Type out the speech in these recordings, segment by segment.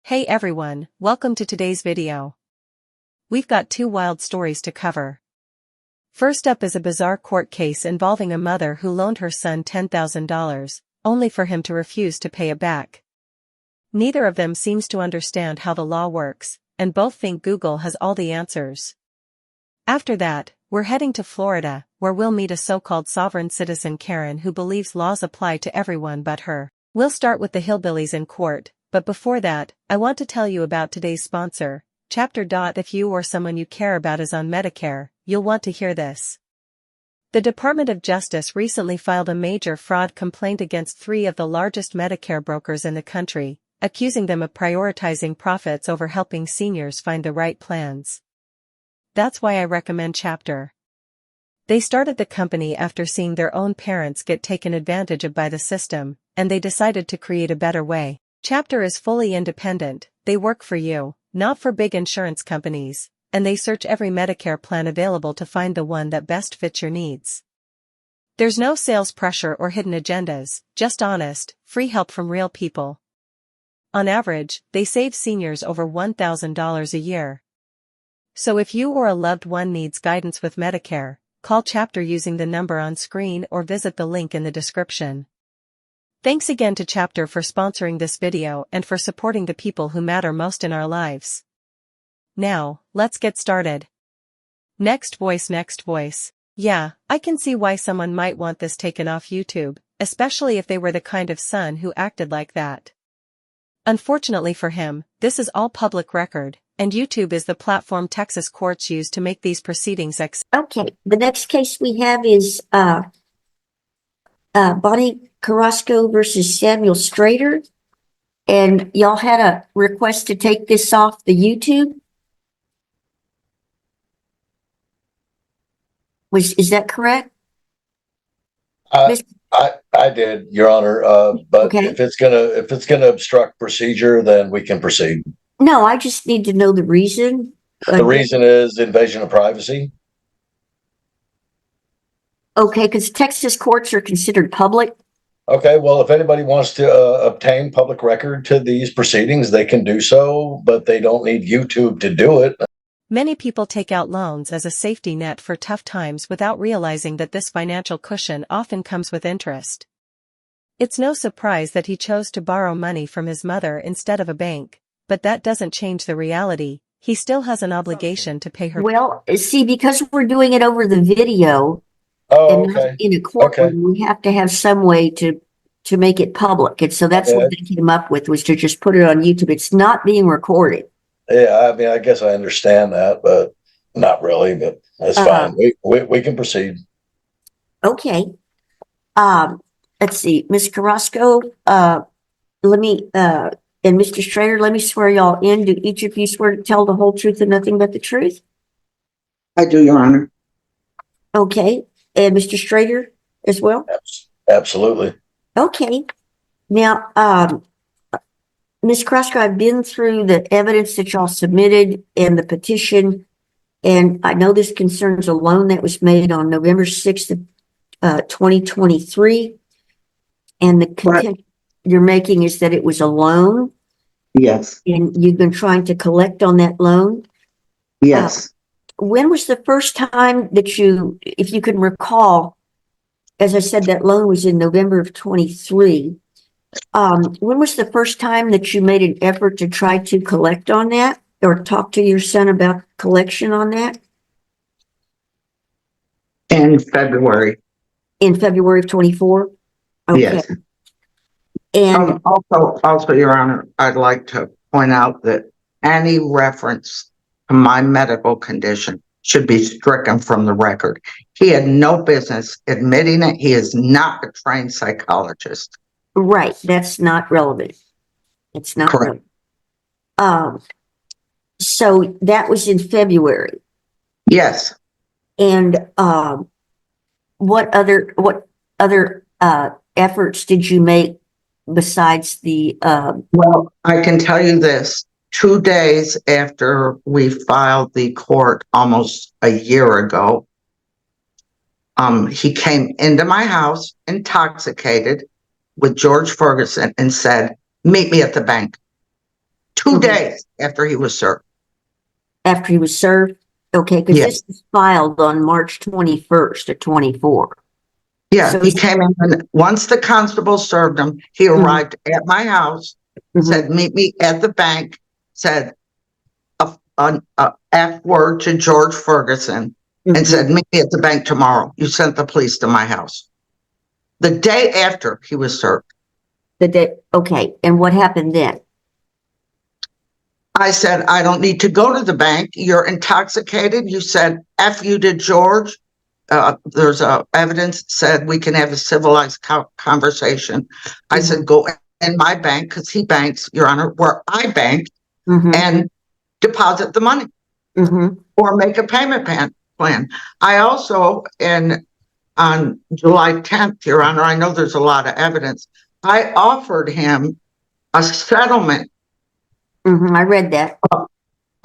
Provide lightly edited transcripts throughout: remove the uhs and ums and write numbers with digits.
Hey everyone, welcome to today's video. We've got two wild stories to cover. First up is a bizarre court case involving a mother who loaned her son $10,000, only for him to refuse to pay it back. Neither of them seems to understand how the law works, and both think Google has all the answers. After that, we're heading to Florida, where we'll meet a so-called sovereign citizen Karen who believes laws apply to everyone but her. We'll start with the hillbillies in court, but before that, I want to tell you about today's sponsor, Chapter. If you or someone you care about is on Medicare, you'll want to hear this. The Department of Justice recently filed a major fraud complaint against 3 of the largest Medicare brokers in the country, accusing them of prioritizing profits over helping seniors find the right plans. That's why I recommend Chapter. They started the company after seeing their own parents get taken advantage of by the system, and they decided to create a better way. Chapter is fully independent, they work for you, not for big insurance companies, and they search every Medicare plan available to find the one that best fits your needs. There's no sales pressure or hidden agendas, just honest, free help from real people. On average, they save seniors over $1,000 a year. So if you or a loved one needs guidance with Medicare, call Chapter using the number on screen or visit the link in the description. Thanks again to Chapter for sponsoring this video and for supporting the people who matter most in our lives. Now, let's get started. Next voice. Yeah, I can see why someone might want this taken off YouTube, especially if they were the kind of son who acted like that. Unfortunately for him, this is all public record, and YouTube is the platform Texas courts use to make these proceedings Okay, the next case we have is Bonnie Carrasco versus Samuel Strader, and y'all had a request to take this off the YouTube. Is that correct? I did, Your Honor. But Okay. if it's gonna obstruct procedure, then we can proceed. No, I just need to know the reason. The reason is invasion of privacy. Okay, because Texas courts are considered public. Okay, well, if anybody wants to obtain public record to these proceedings, they can do so, but they don't need YouTube to do it. Many people take out loans as a safety net for tough times without realizing that this financial cushion often comes with interest. It's no surprise that he chose to borrow money from his mother instead of a bank, but that doesn't change the reality. He still has an obligation to pay her. Well, see, because we're doing it over the video Oh, and okay. not in a courtroom, we have to have some way to make it public. And so that's what they came up with, was to just put it on YouTube. It's not being recorded. Yeah, I mean, I guess I understand that, but not really, but that's fine. We can proceed. Okay. Let's see, Ms. Carrasco, let me, and Mr. Strader, let me swear y'all in. Do each of you swear to tell the whole truth and nothing but the truth? I do, Your Honor. Okay. And Mr. Strader as well? Absolutely. Okay. Now, Ms. Carrasco, I've been through the evidence that y'all submitted and the petition, and I know this concerns a loan that was made on November 6th of 2023, and the contention you're making is that it was a loan. Yes. And you've been trying to collect on that loan. Yes. When was the first time that you, if you can recall, as I said, that loan was in November of 23. When was the first time that you made an effort to try to collect on that or talk to your son about collection on that? In February. In February of 24? Okay. Yes. And also, Your Honor, I'd like to point out that any reference to my medical condition should be stricken from the record. He had no business admitting it. He is not a trained psychologist. right, that's not relevant. It's not Correct. relevant. So that was in February. Yes. And what other efforts did you make besides the Well, I can tell you this. 2 days after we filed the court almost a year ago, he came into my house intoxicated with George Ferguson and said, "Meet me at the bank." 2 Mhm. days after he was served. After he was served? Okay, because Yes. this was filed on March 21st of 24. Yeah, So he it's- came in, and once the constable served him, he arrived at my house, Mhm. said, meet me at the bank, said a F word to George Ferguson, and Mhm. said, meet me at the bank tomorrow. You sent the police to my house. The day after he was served. Okay, and what happened then? I said, I don't need to go to the bank. You're intoxicated. You said, F you to George. There's evidence said we can have a civilized conversation. I said, go in my bank, because he banks, Your Honor, where I bank, Mhm. and deposit the money Mhm. or make a payment plan. I also, on July 10th, Your Honor, I know there's a lot of evidence. I offered him a settlement Mhm. I read that.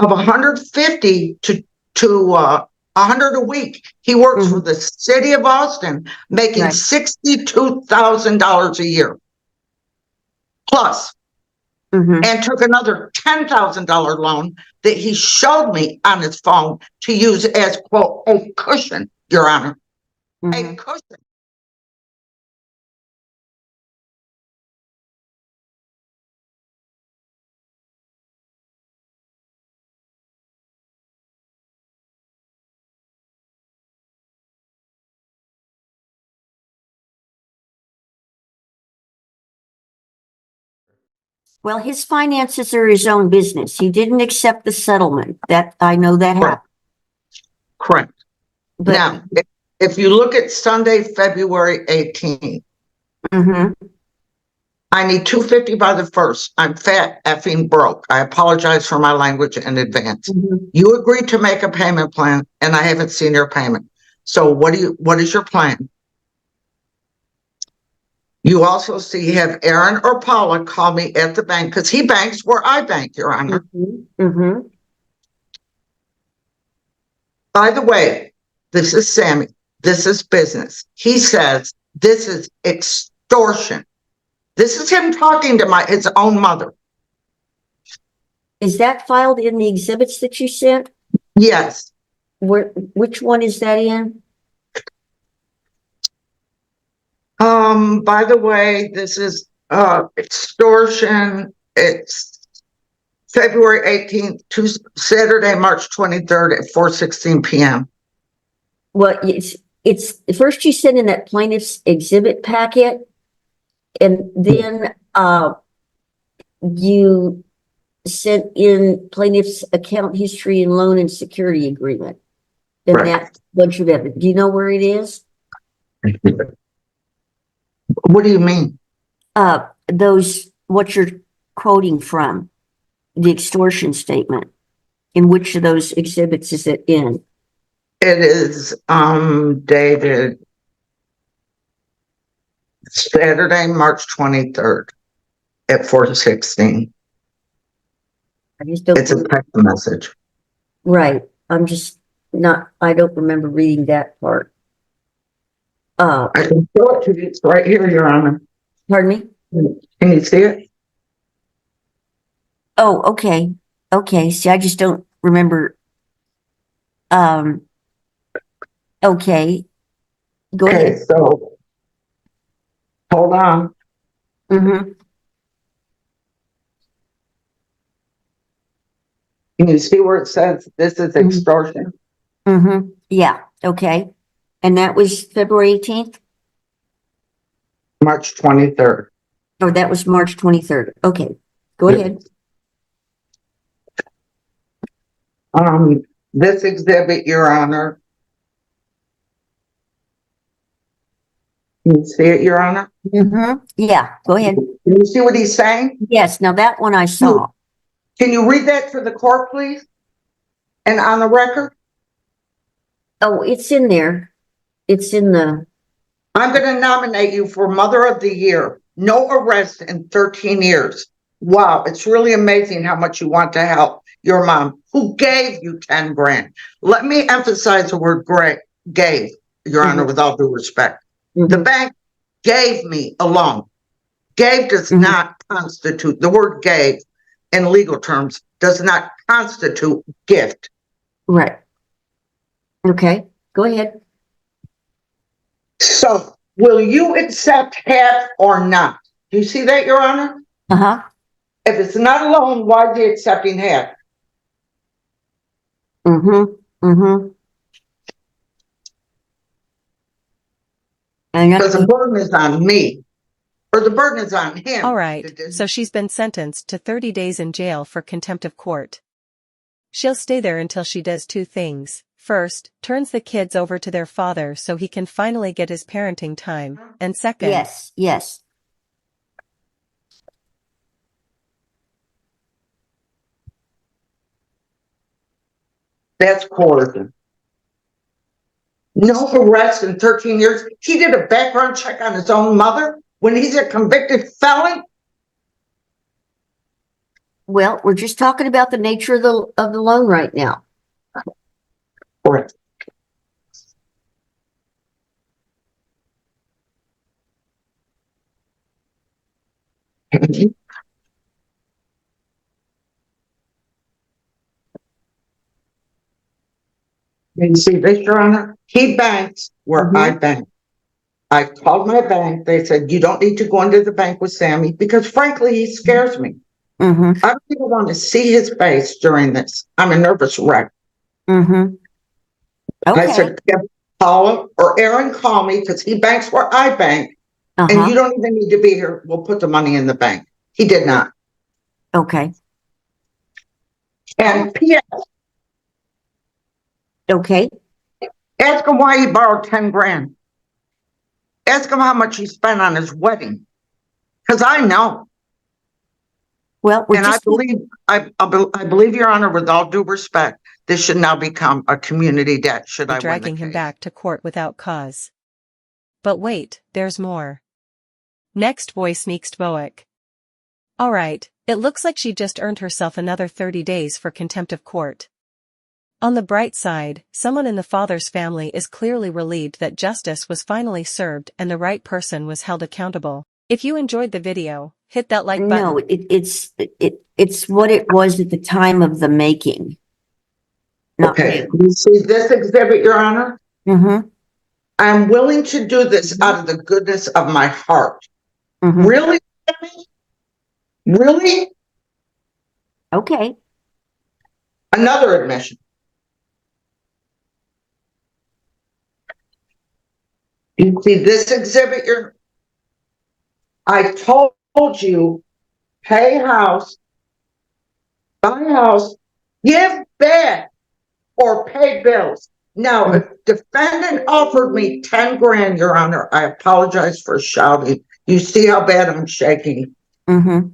of 150 to 100 a week. He works for the city of Austin, making Right. $62,000 a year plus, Mhm. and took another $10,000 loan that he showed me on his phone to use as, quote, a cushion, Your Honor, a Mhm. cushion. Well, his finances are his own business. He didn't accept the settlement. That I know that happened. Correct. But Now, if you look at Sunday, February 18th, Mhm. I need 250 by the 1st. I'm fat effing broke. I apologize for my language in advance. Mhm. You agreed to make a payment plan, and I haven't seen your payment. So what is your plan? You also have Aaron or Paula call me at the bank, because he banks where I bank, Your Honor. Mhm. Mhm. By the way, this is Sammy. This is business. He says this is extortion. This is him talking to his own mother. Is that filed in the exhibits that you sent? Yes. Which one is that in? By the way, this is extortion. It's February 18th to Saturday, March 23rd at 4:16 p.m. Well, it's first you sent in that plaintiff's exhibit packet, and then you sent in plaintiff's account history and loan and security agreement. And Right. that bunch of evidence. Do you know where it is? What do you mean? What you're quoting from, the extortion statement. In which of those exhibits is it in? It is dated Saturday, March 23rd at 4:16. I just don't. It's a text message. Right. I'm just not, I don't remember reading that part. I can show it to you. It's right here, Your Honor. Pardon me? Can you see it? Oh, okay. Okay. See, I just don't remember. Okay. Go Okay, ahead. so hold on. Mm-hmm. Can you see where it says this is extortion? Mm-hmm. Yeah. Okay. And that was February 18th? March 23rd. Oh, that was March 23rd. Okay. Go ahead. This exhibit, Your Honor. Can you see it, Your Honor? Mm-hmm. Yeah. Go ahead. Can you see what he's saying? Yes. Now that one I saw. Can you read that for the court, please? And on the record? Oh, it's in there. It's in the. I'm going to nominate you for Mother of the Year. No arrest in 13 years. Wow, it's really amazing how much you want to help your mom, who gave you 10 grand. Let me emphasize the word gave, Your Honor, with all due respect. The bank gave me a loan. Gave does not constitute, the word gave in legal terms does not constitute gift. Right. Okay, go ahead. So will you accept half or not? Do you see that, Your Honor? Uh-huh. If it's not a loan, why is he accepting half? Mm-hmm. Mm-hmm. And Because the burden is on me, or the burden is on him. All right, so she's been sentenced to 30 days in jail for contempt of court. She'll stay there until she does two things. First, turns the kids over to their father so he can finally get his parenting time, and second, yes, yes. That's coercion. No arrest in 13 years. He did a background check on his own mother when he's a convicted felon. Well, we're just talking about the nature of the loan right now. Correct. You see this, Your Honor? He banks where I bank. I called my bank. They said, you don't need to go into the bank with Sammy because frankly, he scares me. Mm-hmm. I don't even want to see his face during this. I'm a nervous wreck. Mm-hmm. Okay. I said, call him or Aaron, call me because he banks where I bank. And you don't even need to be here. We'll put the money in the bank. He did not. Okay. And P.S. Okay. Ask him why he borrowed 10 grand. Ask him how much he spent on his wedding. Because I know. Well, I believe, Your Honor, with all due respect, this should now become a community debt. Should I win the dragging him case. back to court without cause. But wait, there's more. Next voice sneaks Boic. All right, it looks like she just earned herself another 30 days for contempt of court. On the bright side, someone in the father's family is clearly relieved that justice was finally served and the right person was held accountable. If you enjoyed the video, hit that like button. No, it's what it was at the time of the making. Okay, you see this exhibit, Your Honor? Mm-hmm. I'm willing to do this out of the goodness of my heart. Mm-hmm. Really? Really? Okay. Another admission. You see this exhibit, I told you, pay house, buy house, give back, or pay bills. Now, if defendant offered me 10 grand, Your Honor, I apologize for shouting. You see how bad I'm shaking. Mm-hmm.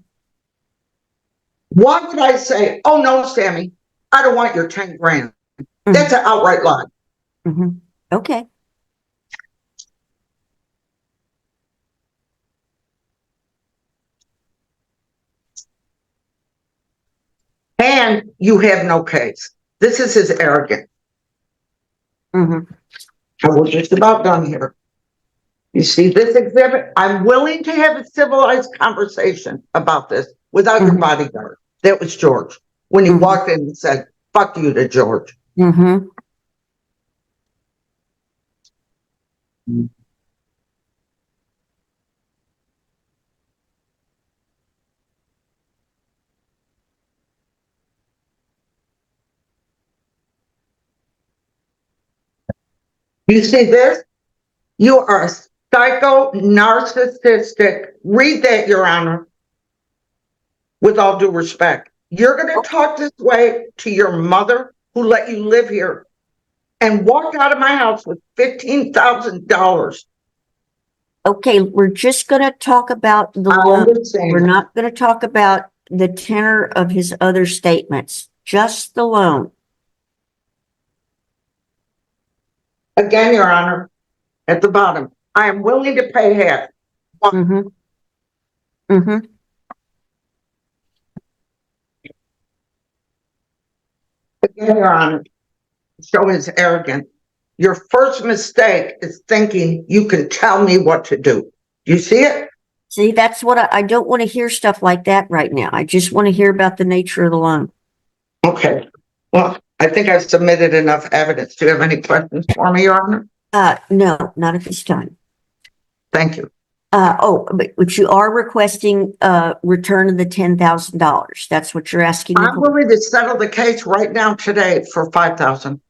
Why would I say, oh no, Sammy, I don't want your 10 grand. That's an outright lie. Mm-hmm. Okay. And you have no case. This is his arrogance. Mm-hmm. And we're just about done here. You see this exhibit? I'm willing to have a civilized conversation about this without your bodyguard. That was George. When he walked in and said, fuck you to George. Mm-hmm. You see this? You are a psycho narcissistic. Read that, Your Honor. With all due respect, you're going to talk this way to your mother who let you live here and walked out of my house with $15,000. Okay, we're just going to talk about the loan. We're not going to talk about the tenor of his other statements, just the loan. Again, Your Honor, at the bottom, I am willing to pay half. Mm-hmm. Mm-hmm. Again, Your Honor, show his arrogance. Your first mistake is thinking you can tell me what to do. You see it? See, that's what I don't want to hear stuff like that right now. I just want to hear about the nature of the loan. Okay. Well, I think I've submitted enough evidence. Do you have any questions for me, Your Honor? No, not at this time. Thank you. But you are requesting return of the $10,000. That's what you're asking the I'm court. willing to settle the case right now today for $5,000.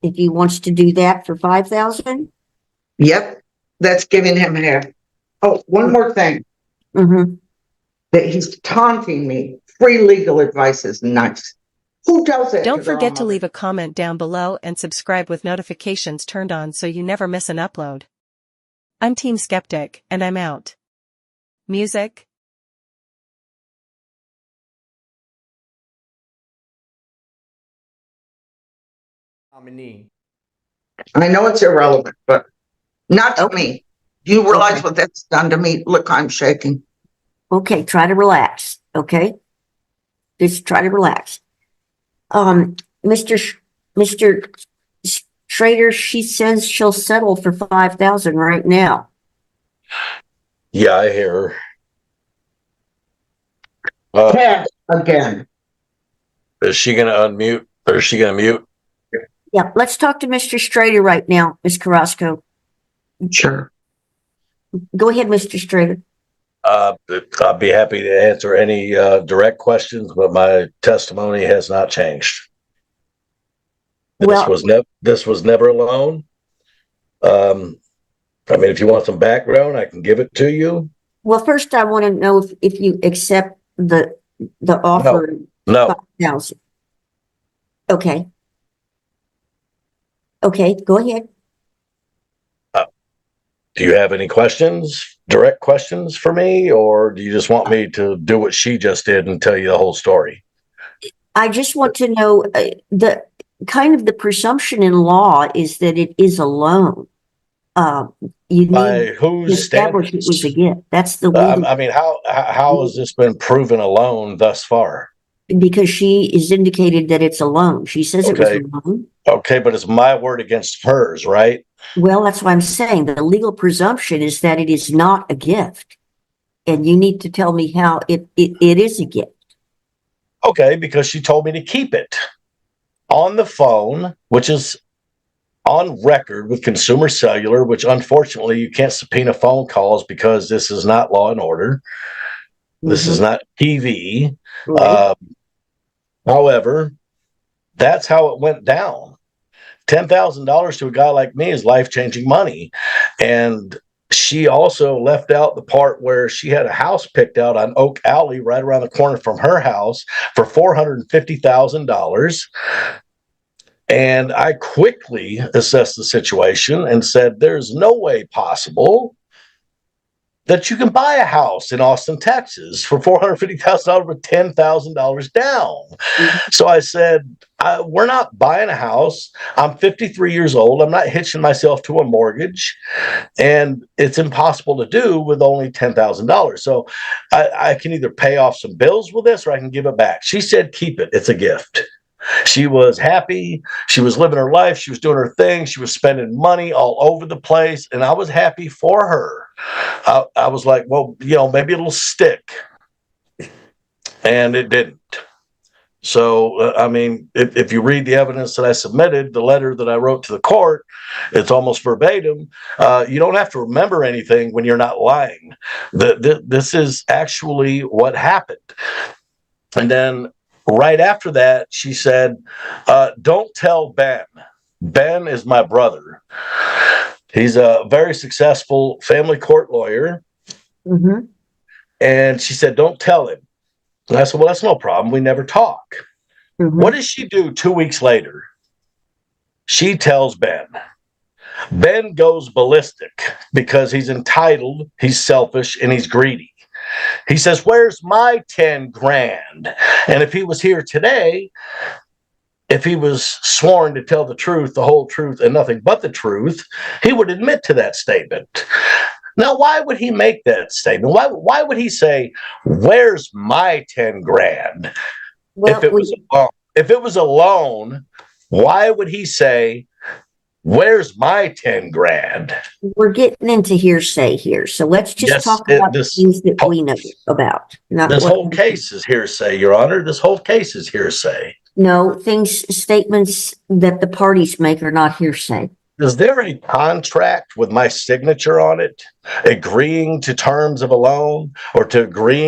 If he wants to do that for $5,000. Yep, that's giving him half. Oh, one more thing. Mm-hmm. That he's taunting me. Free legal advice is nice. Who does that? Don't forget to leave a comment down below and subscribe with notifications turned on so you never miss an upload. I'm Team Skeptic, and I'm out. Music. Nominee. I know it's irrelevant, but not to Okay. me. Do you realize Okay. what that's done to me? Look, I'm shaking. Okay, try to relax. Okay, just try to relax. Mr. Schrader, she says she'll settle for $5,000 right now. Yeah, I hear her. Pass again. Is she going to unmute or is she going to mute? Yeah, let's talk to Mr. Schrader right now, Ms. Carrasco. Sure. Go ahead, Mr. Schrader. I'd be happy to answer any direct questions, but my testimony has not changed. This was never a loan. I mean, if you want some background, I can give it to you. Well, first I want to know if you accept the offer. No. 5,000. Okay. Okay, go ahead. Do you have any questions, direct questions for me, or do you just want me to do what she just did and tell you the whole story? I just want to know the kind of the presumption in law is that it is a loan. You By need to whose establish it was a standards? gift. That's the legal, I mean, how has this been proven a loan thus far? because she is indicated that it's a loan. She says it was a Okay. loan. Okay, but it's my word against hers, right? Well, that's what I'm saying. The legal presumption is that it is not a gift. And you need to tell me how it is a gift. Okay, because she told me to keep it on the phone, which is on record with Consumer Cellular, which unfortunately you can't subpoena phone calls because this is not Law and Order. This is not TV. Right. However, that's how it went down. $10,000 to a guy like me is life-changing money. And she also left out the part where she had a house picked out on Oak Alley right around the corner from her house for $450,000. And I quickly assessed the situation and said, there's no way possible that you can buy a house in Austin, Texas for $450,000 with $10,000 down. So I said, we're not buying a house. I'm 53 years old. I'm not hitching myself to a mortgage. And it's impossible to do with only $10,000. So I can either pay off some bills with this or I can give it back. She said, keep it. It's a gift. She was happy. She was living her life. She was doing her thing. She was spending money all over the place. And I was happy for her. I was like, well, maybe it'll stick. And it didn't. So, I mean, if you read the evidence that I submitted, the letter that I wrote to the court, it's almost verbatim. You don't have to remember anything when you're not lying. This is actually what happened. And then right after that, she said, don't tell Ben. Ben is my brother. He's a very successful family court lawyer. Mm-hmm. And she said, don't tell him. And I said, well, that's no problem. We never talk. Mm-hmm. What does she do 2 weeks later? She tells Ben. Ben goes ballistic because he's entitled, he's selfish, and he's greedy. He says, where's my 10 grand? And if he was here today, if he was sworn to tell the truth, the whole truth, and nothing but the truth, he would admit to that statement. Now, why would he make that statement? Why would he say, where's my 10 grand? Well, If it was a loan, why would he say, Where's my 10 grand? We're getting into hearsay here, so let's just Yes, talk about this things that we know about. Not this what whole we- case is hearsay, Your Honor. This whole case is hearsay. No, statements that the parties make are not hearsay. Is there a contract with my signature on it, agreeing to terms of a loan or to agreeing